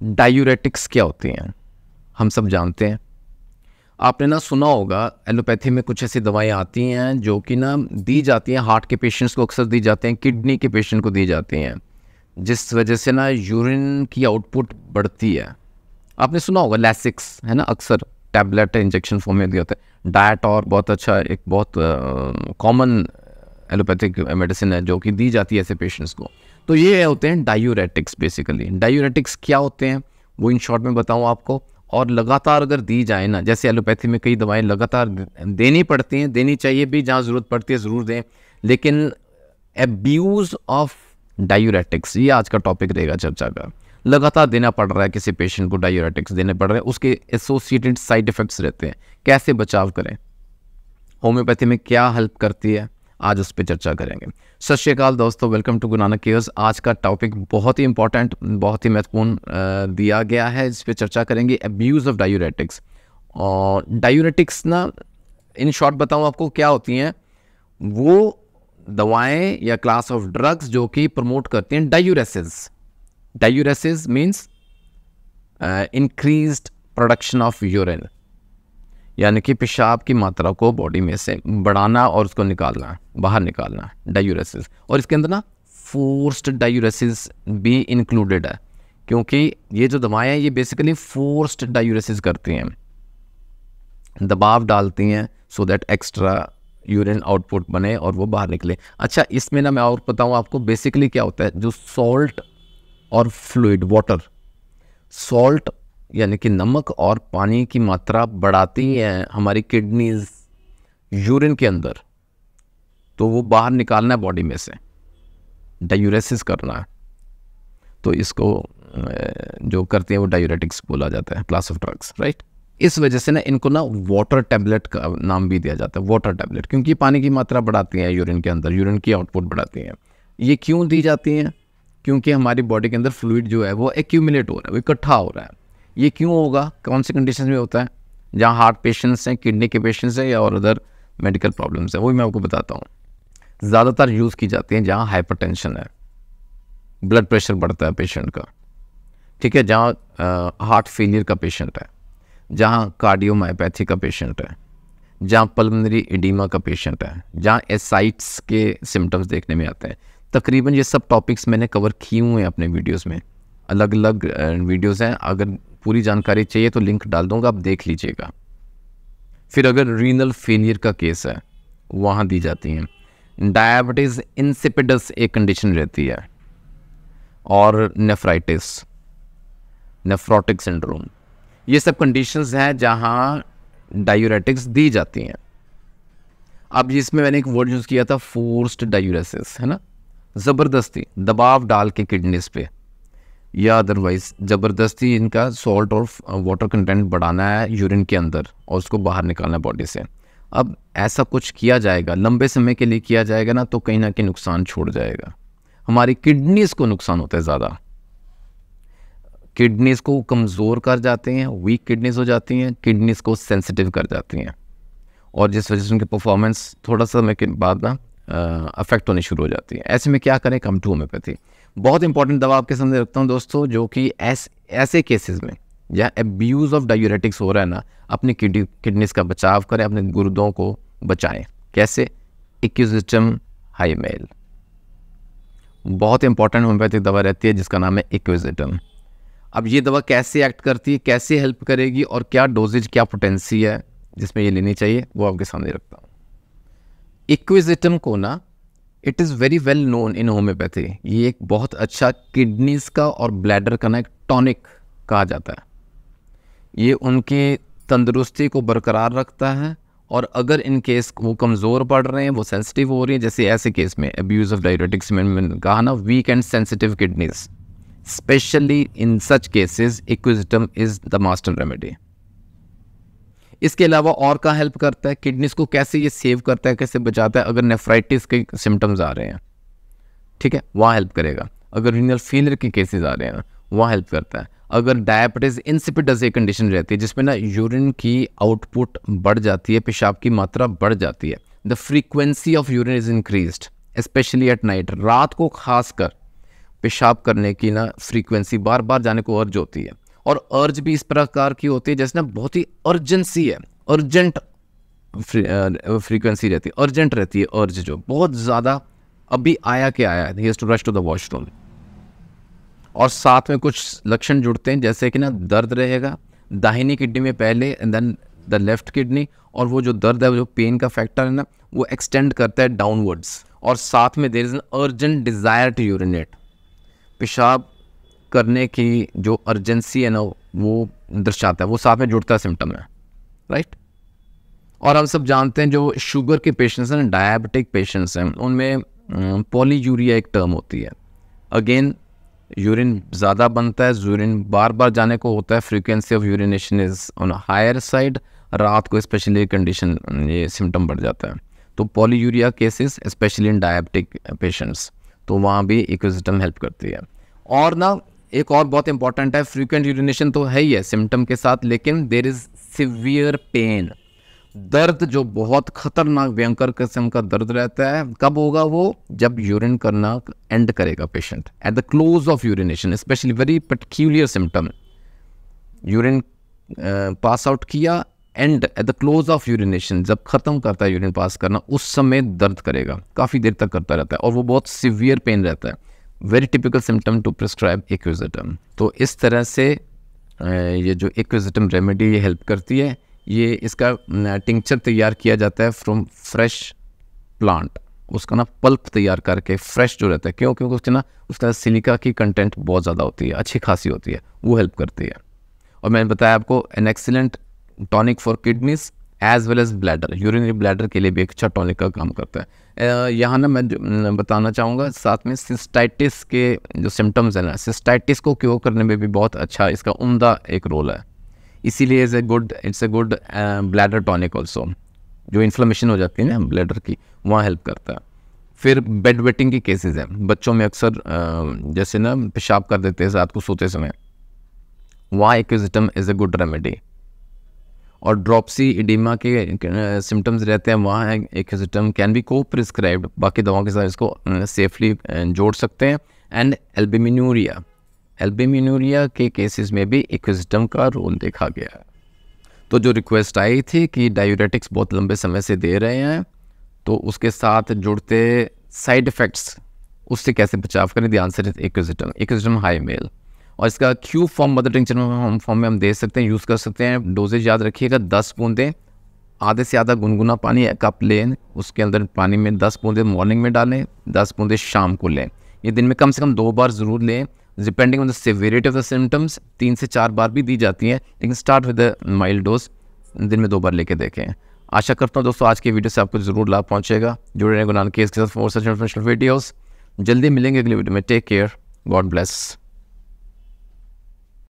Diuretics क्या होती हैं हम सब जानते हैं। आपने ना सुना होगा एलोपैथी में कुछ ऐसी दवाएं आती हैं जो कि ना दी जाती हैं, हार्ट के पेशेंट्स को अक्सर दी जाती हैं, किडनी के पेशेंट को दी जाती हैं, जिस वजह से ना यूरिन की आउटपुट बढ़ती है। आपने सुना होगा लैसिक्स है ना, अक्सर टैबलेट इंजेक्शन फॉर्म में दिया होता है। डाइट और बहुत अच्छा, एक बहुत कॉमन एलोपैथिक मेडिसिन है जो कि दी जाती है ऐसे पेशेंट्स को। तो ये होते हैं डायूरेटिक्स। बेसिकली डायूरेटिक्स क्या होते हैं वो इन शॉर्ट में बताऊं आपको। और लगातार अगर दी जाए ना, जैसे एलोपैथी में कई दवाएं लगातार देनी पड़ती हैं, देनी चाहिए भी, जहाँ ज़रूरत पड़ती है ज़रूर दें, लेकिन एब्यूज़ ऑफ डायूरेटिक्स ये आज का टॉपिक रहेगा चर्चा का। लगातार देना पड़ रहा है किसी पेशेंट को, डायूरेटिक्स देने पड़ रहे हैं, उसके एसोसिएटेड साइड इफ़ेक्ट्स रहते हैं, कैसे बचाव करें, होम्योपैथी में क्या हेल्प करती है, आज उस पर चर्चा करेंगे। सत श्री अकाल दोस्तों, welcome to Guru Nanak cares. आज का टॉपिक बहुत ही इंपॉर्टेंट, बहुत ही महत्वपूर्ण दिया गया है, इस पर चर्चा करेंगे, एब्यूज़ ऑफ डायूरेटिक्स। और डायूरेटिक्स ना इन शॉर्ट बताऊं आपको क्या होती हैं, वो दवाएं या क्लास ऑफ ड्रग्स जो कि प्रमोट करती हैं diuresis. Diuresis means increased production of urine, यानी कि पेशाब की मात्रा को बॉडी में से बढ़ाना और उसको निकालना, बाहर निकालना, डायूरेसिस। और इसके अंदर ना फोर्स्ड डायूरेसिस भी इंक्लूडेड है, क्योंकि ये जो दवाएं हैं ये बेसिकली फोर्स्ड डायूरेसिस करती हैं, दबाव डालती हैं so that extra urine output बने और वो बाहर निकले। अच्छा, इसमें ना मैं और बताऊँ आपको बेसिकली क्या होता है। जो सॉल्ट और फ्लूइड वाटर, सॉल्ट यानी कि नमक और पानी की मात्रा बढ़ाती हैं हमारी किडनीज यूरिन के अंदर, तो वो बाहर निकालना है बॉडी में से, डायूरेसिस करना है, तो इसको जो करती हैं वो डायूरेटिक्स बोला जाता है, क्लास ऑफ ड्रग्स, राइट। इस वजह से ना इनको ना वाटर टैबलेट का नाम भी दिया जाता है, वाटर टैबलेट, क्योंकि पानी की मात्रा बढ़ाती हैं यूरिन के अंदर, यूरिन की आउटपुट बढ़ाती हैं। ये क्यों दी जाती हैं? क्योंकि हमारी बॉडी के अंदर फ्लूइड जो है वो एक्यूमुलेट हो रहा है, वो इकट्ठा हो रहा है। ये क्यों होगा, कौन सी कंडीशन में होता है? जहाँ हार्ट पेशेंट्स हैं, किडनी के पेशेंट्स हैं या और अदर मेडिकल प्रॉब्लम्स हैं, वही मैं आपको बताता हूँ। ज़्यादातर यूज़ की जाती हैं जहाँ हाइपरटेंशन है, ब्लड प्रेशर बढ़ता है पेशेंट का, ठीक है, जहाँ हार्ट फेलियर का पेशेंट है, जहाँ कार्डियोमायोपैथी का पेशेंट है, जहाँ पल्मोनरी एडिमा का पेशेंट है, जहाँ एसाइट्स के सिम्टम्स देखने में आते हैं। तकरीबन ये सब टॉपिक्स मैंने कवर किए हुए हैं अपने वीडियोज़ में, अलग अलग वीडियोज़ हैं। अगर पूरी जानकारी चाहिए तो लिंक डाल दूंगा, आप देख लीजिएगा। फिर अगर रीनल फेलियर का केस है वहाँ दी जाती हैं। डायबिटीज़ इंसिपिडस एक कंडीशन रहती है, और नेफ्राइटिस, नेफ्रोटिक सिंड्रोम, ये सब कंडीशंस हैं जहाँ डायूरेटिक्स दी जाती हैं। अब इसमें मैंने एक वर्ड यूज़ किया था, फोर्स्ड डायूरेसिस, है ना, ज़बरदस्ती दबाव डाल के किडनीज पे या अदरवाइज ज़बरदस्ती इनका सॉल्ट और वाटर कंटेंट बढ़ाना है यूरिन के अंदर और उसको बाहर निकालना है बॉडी से। अब ऐसा कुछ किया जाएगा, लंबे समय के लिए किया जाएगा ना, तो कहीं ना कहीं नुकसान छोड़ जाएगा, हमारी किडनीज को नुकसान होता है ज़्यादा। किडनीज को कमज़ोर कर जाते हैं, वीक किडनीज हो जाती हैं, किडनीज को सेंसिटिव कर जाती हैं, और जिस वजह से उनकी परफॉर्मेंस थोड़ा समय के बाद ना अफेक्ट होनी शुरू हो जाती है। ऐसे में क्या करें? Come to homeopathy. बहुत इंपॉर्टेंट दवा आपके सामने रखता हूँ दोस्तों, जो कि ऐसे केसेस में जहाँ एब्यूज़ ऑफ डायूरेटिक्स हो रहा है ना, अपनी किडनीज का बचाव करें, अपने गुर्दों को बचाएं। कैसे? इक्विजिटम हाईमेल, बहुत इंपॉर्टेंट होम्योपैथिक दवा रहती है जिसका नाम है इक्विजिटम। अब ये दवा कैसे एक्ट करती है, कैसे हेल्प करेगी, और क्या डोजेज, क्या पोटेंसी है जिसमें ये लेनी चाहिए, वो आपके सामने रखता हूँ। इक्विजिटम को ना, it is very well known in homeopathy, ये एक बहुत अच्छा किडनीज का और ब्लैडर का ना एक टॉनिक कहा जाता है। ये उनकी तंदुरुस्ती को बरकरार रखता है, और अगर इन केस वो कमज़ोर पड़ रहे हैं, वो सेंसिटिव हो रही है, जैसे ऐसे केस में एब्यूज़ ऑफ डायूरेटिक्स में मैंने कहा ना, weak and sensitive kidneys, specially in such cases equisetum is the master remedy. इसके अलावा और क्या हेल्प करता है? किडनीज को कैसे ये सेव करता है, कैसे बचाता है? अगर नेफ्राइटिस के सिम्टम्स आ रहे हैं, ठीक है, वहाँ हेल्प करेगा। अगर रीनल फेलियर के केसेस आ रहे हैं, वहाँ हेल्प करता है। अगर डायबिटीज़ इंसिपिडस एक कंडीशन रहती है जिसमें ना यूरिन की आउटपुट बढ़ जाती है, पेशाब की मात्रा बढ़ जाती है, the frequency of urine is increased specially at night, रात को खासकर पेशाब करने की ना फ्रीक्वेंसी बार बार जाने को अर्ज होती है, और अर्ज भी इस प्रकार की होती है जैसे ना बहुत ही अर्जेंसी है, अर्जेंट फ्रीक्वेंसी रहती है, अर्जेंट रहती है अर्ज, जो बहुत ज़्यादा अभी आया के आया, he has to rush to the washroom. और साथ में कुछ लक्षण जुड़ते हैं जैसे कि ना दर्द रहेगा दाहिनी किडनी में पहले and then the left kidney, और वो जो दर्द है, वो जो पेन का फैक्टर है ना, वो एक्सटेंड करता है डाउनवर्ड्स। और साथ में there is an urgent desire to urinate, पेशाब करने की जो अर्जेंसी है ना वो दर्शाता है, वो साथ में जुड़ता सिम्टम है, राइट। और हम सब जानते हैं जो शुगर के पेशेंट्स हैं, डायबिटिक पेशेंट्स हैं, उनमें पॉलीयूरिया एक टर्म होती है। अगेन यूरिन ज़्यादा बनता है, यूरिन बार बार जाने को होता है, frequency of urination is on higher side, रात को स्पेशली कंडीशन ये सिम्टम बढ़ जाता है। तो polyuria cases specially in diabetic patients, तो वहाँ भी एक्विजिटम हेल्प करती है। और ना एक और बहुत इंपॉर्टेंट है, फ्रीक्वेंट यूरिनेशन तो है ही है सिम्टम के साथ, लेकिन देर इज़ सिवियर पेन, दर्द जो बहुत खतरनाक भयंकर किस्म का दर्द रहता है। कब होगा वो? जब यूरिन करना एंड करेगा patient, at the close of urination, specially very particular symptom, urine pass out किया, and at the close of urination, जब खत्म करता है यूरिन पास करना, उस समय दर्द करेगा, काफ़ी देर तक करता रहता है, और वो बहुत सीवियर पेन रहता है। Very typical symptom to prescribe equisetum. तो इस तरह से ये जो एक्विजिटम रेमेडी ये हेल्प करती है। ये इसका टिंक्चर तैयार किया जाता है फ्रॉम फ्रेश प्लांट, उसका ना पल्प तैयार करके, फ्रेश जो रहता है, क्यों? क्योंकि उसके ना उसका सिलिका की कंटेंट बहुत ज़्यादा होती है, अच्छी खासी होती है, वो हेल्प करती है। और मैंने बताया आपको an excellent tonic for kidneys as well as bladder, urinary bladder के लिए भी एक अच्छा टॉनिक का काम करता है। यहाँ ना मैं बताना चाहूँगा साथ में सिस्टाइटिस के जो सिम्टम्स हैं ना, सिस्टाइटिस को क्योर करने में भी बहुत अच्छा इसका उम्दा एक रोल है, इसीलिए it's a good bladder tonic also. जो इन्फ्लेमेशन हो जाती है ना ब्लैडर की, वहाँ हेल्प करता है। फिर बेड वेटिंग की केसेस हैं, बच्चों में अक्सर जैसे ना पेशाब कर देते हैं रात को सोते समय, वहाँ एक्विजिटम इज़ ए गुड रेमेडी। और ड्रॉप्सी इडीमा के सिम्टम्स रहते हैं, वहाँ एक्विजिटम कैन बी को प्रिस्क्राइब्ड, बाकी दवाओं के साथ इसको सेफली जोड़ सकते हैं। एंड एल्बुमिनुरिया के केसेस में भी एक्विजिटम का रोल देखा गया है। तो जो रिक्वेस्ट आई थी कि डायूरेटिक्स बहुत लंबे समय से दे रहे हैं, तो उसके साथ जुड़ते साइड इफ़ेक्ट्स, उससे कैसे बचाव करें, the answer is equisetum hyemale. और इसका Q form mother tincture form में हम दे सकते हैं, यूज़ कर सकते हैं। डोजेज याद रखिएगा, 10 बूंदें, आधे से आधा गुनगुना पानी, एक कप लें, उसके अंदर पानी में 10 बूंदें मॉर्निंग में डालें, 10 बूंदें शाम को लें। ये दिन में कम से कम 2 बार ज़रूर लें, depending on the severity of the symptoms 3 से 4 बार भी दी जाती हैं, लेकिन start with the mild dose, दिन में 2 बार लेके देखें। आशा करता हूँ दोस्तों आज की वीडियो से आपको ज़रूर लाभ पहुँचेगा। जुड़े रहें गुरु नानक केस के साथ फॉर सच इन्फॉर्मेशनल वीडियोज़। जल्दी मिलेंगे अगली वीडियो में। Take care, god bless.